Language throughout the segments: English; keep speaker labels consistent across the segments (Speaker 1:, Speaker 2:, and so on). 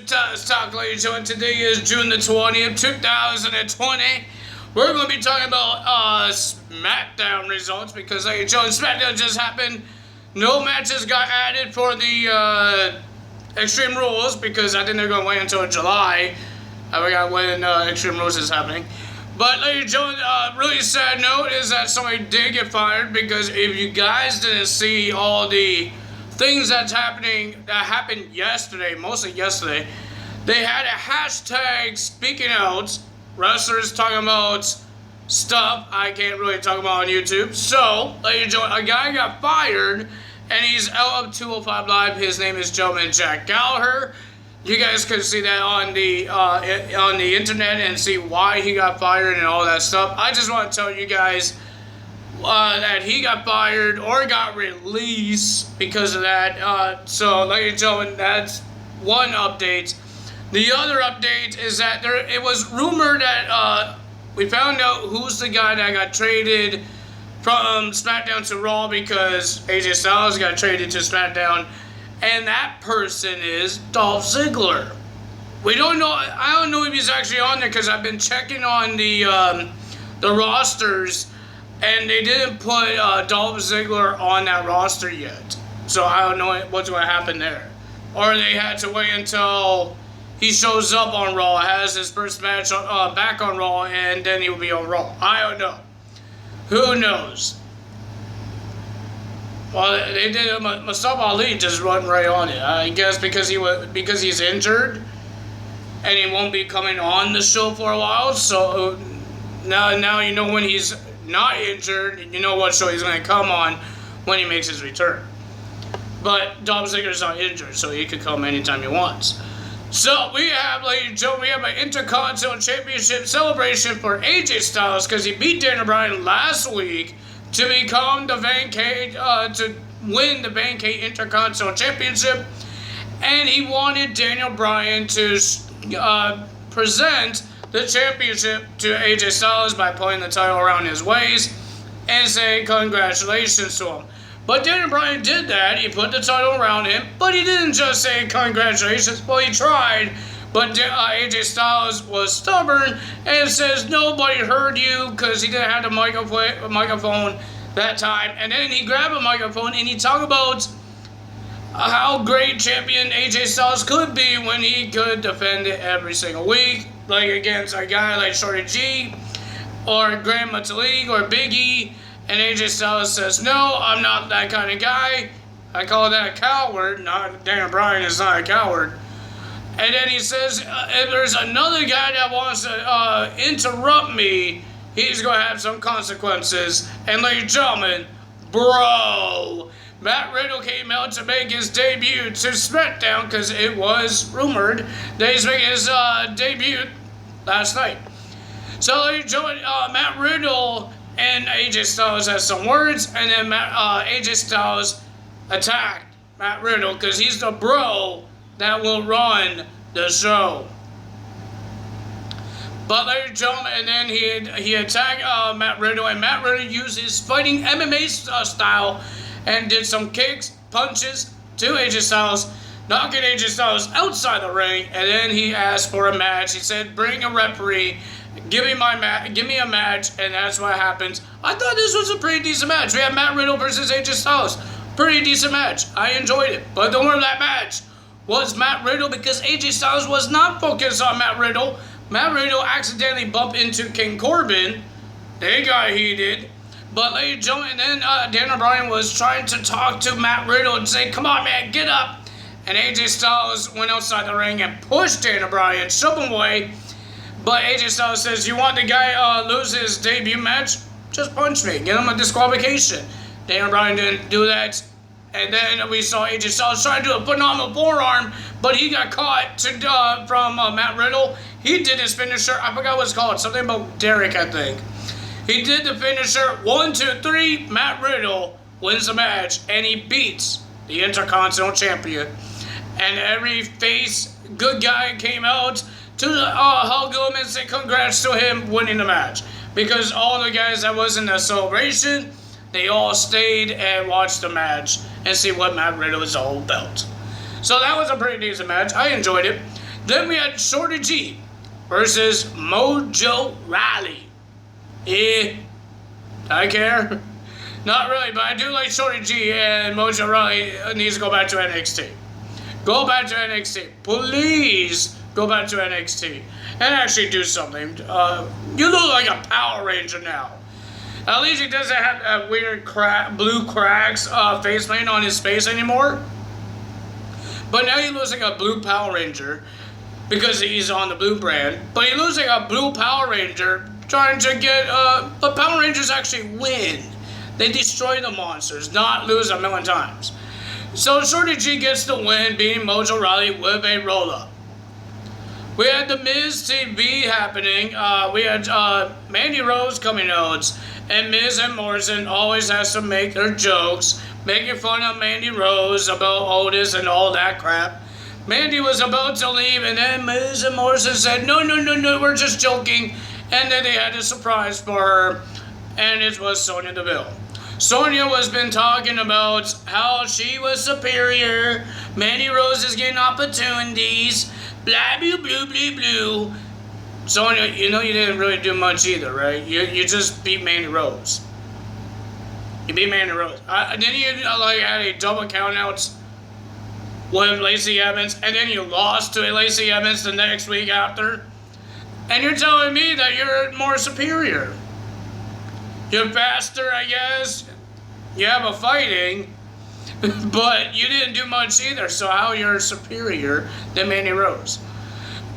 Speaker 1: Talk, ladies and gentlemen. Today is June the 20th, 2020. We're going to be talking about SmackDown results because, ladies and gentlemen, SmackDown just happened. No matches got added for the Extreme Rules because I think they're going to wait until July. I forgot when Extreme Rules is happening. But, ladies and gentlemen, really sad note is that somebody did get fired because if you guys didn't see all the things that happened yesterday, mostly yesterday, they had a hashtag speaking out, wrestlers talking about stuff I can't really talk about on YouTube. So, ladies and gentlemen, a guy got fired, and he's out of 205 Live. His name is gentleman Jack Gallagher. You guys can see that on the internet and see why he got fired and all that stuff. I just want to tell you guys that he got fired or got released because of that. So, ladies and gentlemen, that's one update. The other update is that it was rumored that we found out who's the guy that got traded from SmackDown to Raw because AJ Styles got traded to SmackDown, and that person is Dolph Ziggler. We don't know. I don't know if he's actually on there because I've been checking on the rosters. And they didn't put Dolph Ziggler on that roster yet. So I don't know what's going to happen there. Or they had to wait until he shows up on Raw, has his first match back on Raw, and then he'll be on Raw. I don't know. Who knows? Well, they did. Mustafa Ali just run right on it. I guess because he's injured, and he won't be coming on the show for a while. So now you know when he's not injured, you know what show he's going to come on when he makes his return. But Dolph Ziggler's not injured, so he could come anytime he wants. So we have, ladies and gentlemen, we have an Intercontinental Championship celebration for AJ Styles because he beat Daniel Bryan last week to become the to win the Vacate Intercontinental Championship, and he wanted Daniel Bryan to present the championship to AJ Styles by putting the title around his waist and saying congratulations to him. But Daniel Bryan did that. He put the title around him, but he didn't just say congratulations. Well, he tried, but AJ Styles was stubborn and says nobody heard you because he didn't have the microphone that time. And then he grabbed a microphone and he talked about how great champion AJ Styles could be when he could defend it every single week, like against a guy like Shorty G or Grand Metalik or Big E, and AJ Styles says, no, I'm not that kind of guy. I call that a coward. Not Daniel Bryan is not a coward. And then he says, if there's another guy that wants to interrupt me, he's going to have some consequences. And ladies and gentlemen, bro, Matt Riddle came out to make his debut to SmackDown because it was rumored that he's making his debut last night. So, ladies and gentlemen, Matt Riddle and AJ Styles had some words, and then AJ Styles attacked Matt Riddle because he's the bro that will run the show. But, ladies and gentlemen, and then he attacked Matt Riddle, and Matt Riddle used his fighting MMA style and did some kicks, punches to AJ Styles, knocking AJ Styles outside the ring, and then he asked for a match. He said, bring a referee, give me a match, and that's what happens. I thought this was a pretty decent match. We have Matt Riddle versus AJ Styles. Pretty decent match. I enjoyed it. But the winner of that match was Matt Riddle because AJ Styles was not focused on Matt Riddle. Matt Riddle accidentally bumped into King Corbin. They got heated. But, ladies and gentlemen, then Daniel Bryan was trying to talk to Matt Riddle and say, come on, man, get up. And AJ Styles went outside the ring and pushed Daniel Bryan, shoved him away. But AJ Styles says, you want the guy lose his debut match? Just punch me. Get him a disqualification. Daniel Bryan didn't do that. And then we saw AJ Styles trying to do a phenomenal forearm, but he got caught from Matt Riddle. He did his finisher. I forgot what it's called. Something about Derek, I think. He did the finisher, 1, 2, 3, Matt Riddle wins the match, and he beats the Intercontinental Champion. And every face good guy came out to hug him and say congrats to him winning the match. Because all the guys that was in the celebration, they all stayed and watched the match and see what Matt Riddle is all about. So that was a pretty decent match. I enjoyed it. Then we had Shorty G versus Mojo Rawley. I care. Not really, but I do like Shorty G, and Mojo Rawley needs to go back to NXT. Go back to NXT. Please go back to NXT and actually do something. You look like a Power Ranger now. At least he doesn't have that weird blue cracks face paint on his face anymore. But now he looks like a blue Power Ranger because he's on the blue brand. But he looks like a blue Power Ranger trying to get... But Power Rangers actually win. They destroy the monsters, not lose a million times. So Shorty G gets the win, beating Mojo Rawley with a roll-up. We had the Miz TV happening. We had Mandy Rose coming out. And Miz and Morrison always has to make their jokes, making fun of Mandy Rose about Otis and all that crap. Mandy was about to leave, and then Miz and Morrison said, no, we're just joking. And then they had a surprise for her, and it was Sonya Deville. Sonya was been talking about how she was superior. Mandy Rose is getting opportunities. Blah, blue, blue, blue, blue. Sonya, you know you didn't really do much either, right? You just beat Mandy Rose. You beat Mandy Rose. Then you had a double countout with Lacey Evans, and then you lost to Lacey Evans the next week after. And you're telling me that you're more superior. You're faster, I guess. You have a fighting, but you didn't do much either. So how you're superior than Mandy Rose?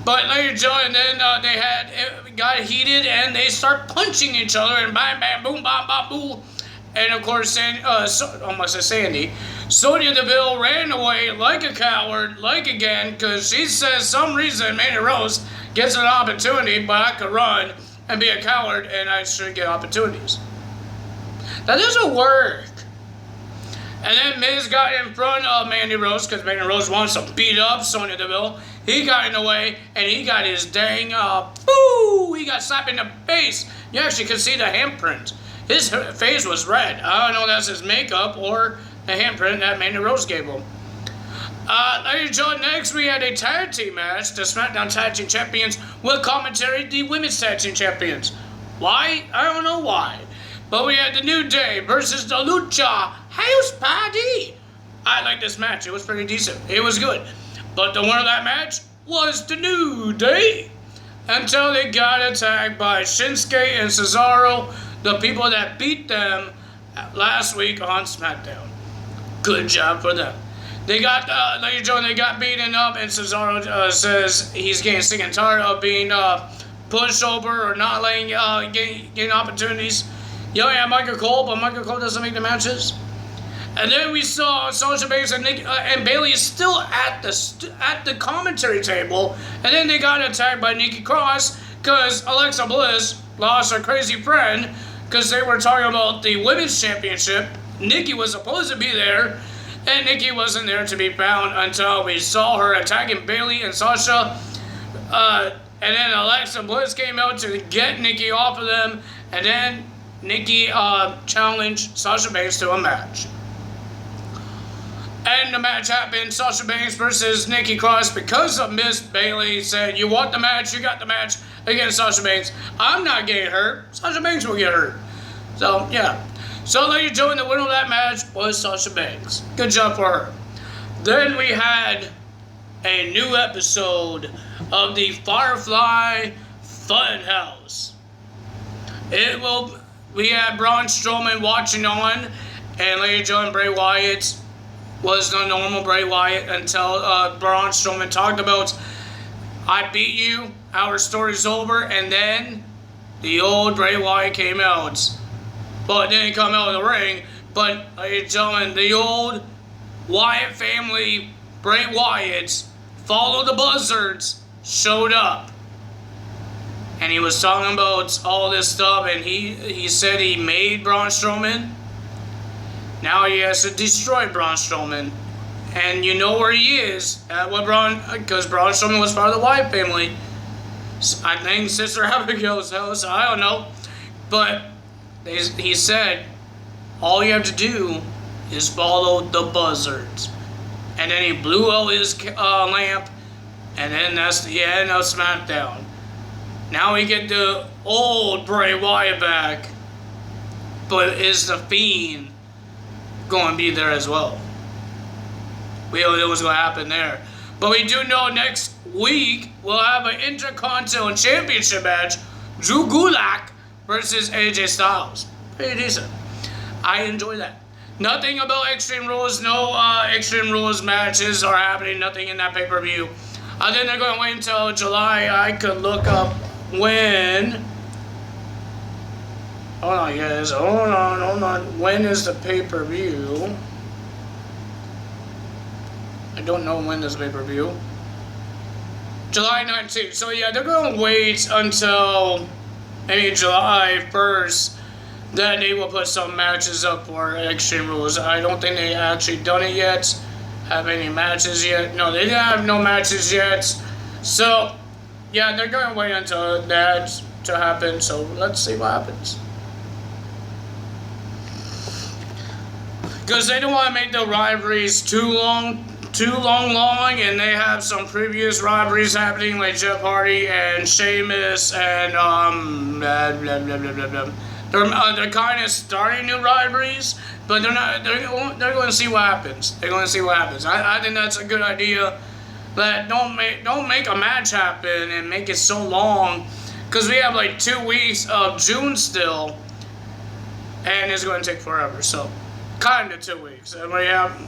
Speaker 1: But ladies and gentlemen, then it got heated and they start punching each other and bam, bam, boom, bam, bam, boom. And of course, Sandy, Sonya Deville ran away like a coward, again, because she says some reason Mandy Rose gets an opportunity, but I could run and be a coward and I should get opportunities. That doesn't work. And then Miz got in front of Mandy Rose because Mandy Rose wants to beat up Sonya Deville. He got in the way and he got his dang, he got slapped in the face. You actually could see the handprint. His face was red. I don't know if that's his makeup or the handprint that Mandy Rose gave him. Ladies and gentlemen, next we had a tag team match. The SmackDown Tag Team Champions with commentary, the Women's Tag Team Champions. Why? I don't know why. But we had the New Day versus the Lucha House Party. I like this match. It was pretty decent. It was good. But the winner of that match was the New Day. Until they got attacked by Shinsuke and Cesaro, the people that beat them last week on SmackDown. Good job for them. They got, ladies and gentlemen, they got beaten up, and Cesaro says he's getting sick and tired of being pushed over or not letting getting opportunities. Yeah, Michael Cole, but Michael Cole doesn't make the matches. And then we saw Sasha Banks and Bayley is still at the commentary table, and then they got attacked by Nikki Cross because Alexa Bliss lost her crazy friend because they were talking about the Women's Championship. Nikki was supposed to be there, and Nikki wasn't there to be found until we saw her attacking Bayley and Sasha. And then Alexa Bliss came out to get Nikki off of them, and then Nikki challenged Sasha Banks to a match. And the match happened, Sasha Banks versus Nikki Cross, because of Miss Bayley said, you want the match, you got the match against Sasha Banks. I'm not getting hurt. Sasha Banks will get hurt. So, yeah. So, ladies and gentlemen, the winner of that match was Sasha Banks. Good job for her. Then we had a new episode of the Firefly Funhouse. We had Braun Strowman watching on, and ladies and gentlemen, Bray Wyatt was the normal Bray Wyatt until Braun Strowman talked about, I beat you, our story's over, and then the old Bray Wyatt came out. But it didn't come out of the ring, but ladies and gentlemen, the old Wyatt family, Bray Wyatt, Follow the Buzzards, showed up. And he was talking about all this stuff, and he said he made Braun Strowman. Now he has to destroy Braun Strowman. And you know where he is, because Braun Strowman was part of the Wyatt family. I think Sister Abigail's house, I don't know. But he said, all you have to do is follow the Buzzards. And then he blew out his lamp, And then that's the end of SmackDown. Now we get the old Bray Wyatt back. But is the Fiend going to be there as well? We don't know what's going to happen there. But we do know next week we'll have an Intercontinental Championship match. Drew Gulak versus AJ Styles. Pretty decent. I enjoy that. Nothing about Extreme Rules. No Extreme Rules matches are happening. Nothing in that pay-per-view. I think they're going to wait until July. I could look up when. Hold on, guys. Hold on. When is the pay-per-view? I don't know when this pay-per-view. July 19th. So yeah, they're going to wait until maybe July 1st. Then they will put some matches up for Extreme Rules. I don't think they actually done it yet. Have any matches yet? No, they didn't have no matches yet. So yeah, they're going to wait until that to happen. So let's see what happens. Because they don't want to make the rivalries too long, and they have some previous rivalries happening, like Jeff Hardy and Sheamus, and blah, blah, blah, blah, blah, blah. They're kind of starting new rivalries, but they're not. They're going to see what happens. They're going to see what happens. I think that's a good idea. That don't make a match happen and make it so long, because we have like 2 weeks of June still, and it's going to take forever. So. Kind of 2 weeks. And we have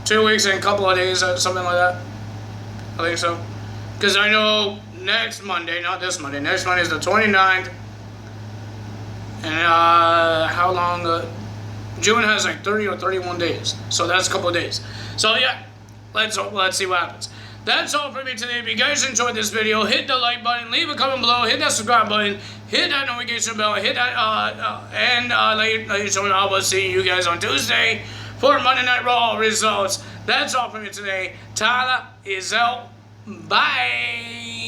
Speaker 1: 2 weeks and a couple of days, something like that. I think so. Because I know next Monday, not this Monday, next Monday is the 29th. And how long? June has like 30 or 31 days. So that's a couple of days. So yeah, let's see what happens. That's all for me today. If you guys enjoyed this video, hit the like button, leave a comment below, hit that subscribe button, hit that notification bell, hit that, ladies and gentlemen, I will see you guys on Tuesday for Monday Night Raw results. That's all for me today. Tyler is out. Bye.